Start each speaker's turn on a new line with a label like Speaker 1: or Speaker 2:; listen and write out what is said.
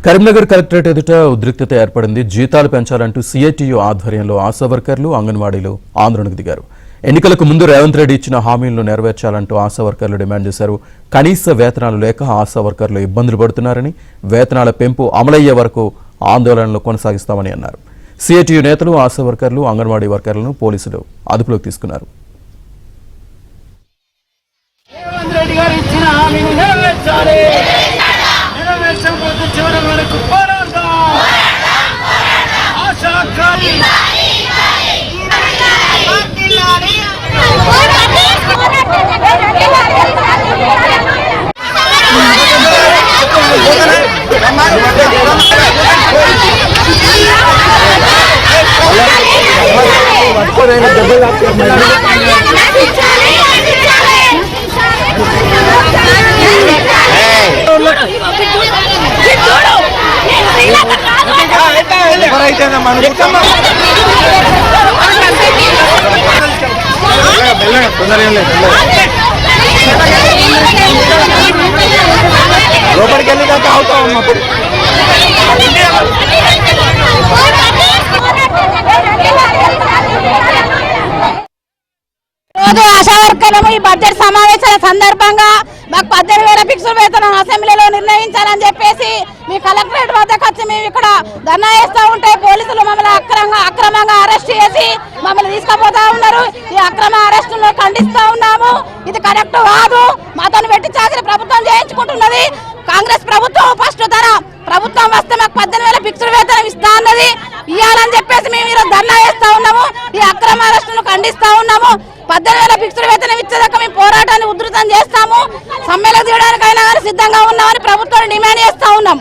Speaker 1: Karimnagar collectorate ఎదుట ఉద్రిక్తత ఏర్పడింది. జీతాలు పెంచాలంటూ సిఐటియు ఆధ్వర్యంలో ఆశా వర్కర్లు, అంగన్వాడీలు ఆందోళనకు దిగారు. ఎన్నికలకు ముందు రేవంత్ రెడ్డి ఇచ్చిన హామీలను నెరవేర్చాలంటూ ఆశా వర్కర్లు డిమాండ్ చేశారు. కనీస వేతనాలు లేక ఆశా వర్కర్లు ఇబ్బందులు పడుతున్నారని, వేతనాల పెంపు అమలయ్యే వరకు ఆందోళనలు కొనసాగిస్తామని అన్నారు. సిఐటియు నేతలు, ఆశా వర్కర్లు, అంగన్వాడీ వర్కర్లను పోలీసులు అదుపులోకి తీసుకున్నారు.
Speaker 2: లోపలికి వెళ్ళి దాకా అవుతాం.
Speaker 3: ఆశా వర్కర్లు ఈ బడ్జెట్ సమావేశాల సందర్భంగా మాకు 18,000 ఫిక్స్డ్ వేతనం అసెంబ్లీలో నిర్ణయించాలని చెప్పేసి మీ కలెక్టరేట్ వద్దకు వచ్చి మేము ఇక్కడ ధర్నా చేస్తూ ఉంటే పోలీసులు మమ్మల్ని అక్రమంగా అరెస్ట్ చేసి మమ్మల్ని తీసుకుపోతా ఉన్నారు. ఈ అక్రమ అరెస్టులను ఖండిస్తూ ఉన్నాము. ఇది కరెక్ట్ కాదు. మాతో పెట్టి చాకరీ ప్రభుత్వం చేయించుకుంటున్నది. కాంగ్రెస్ ప్రభుత్వం ఫస్ట్ తర ప్రభుత్వం వస్తే మాకు 18,000 ఫిక్స్డ్ వేతనం ఇస్తా అన్నది. ఇవ్వాలని చెప్పేసి మేము ఈరోజు ధర్నా చేస్తా ఉన్నాము. ఈ అక్రమ అరెస్టులను ఖండిస్తా ఉన్నాము. 18,000 ఫిక్స్డ్ వేతనం ఇచ్చేదాకా మేము పోరాటాన్ని ఉధృతం చేస్తాము. సమ్మెలకు తీయడానికైనా కానీ సిద్ధంగా ఉన్నామని ప్రభుత్వాన్ని డిమాండ్ చేస్తా ఉన్నాం.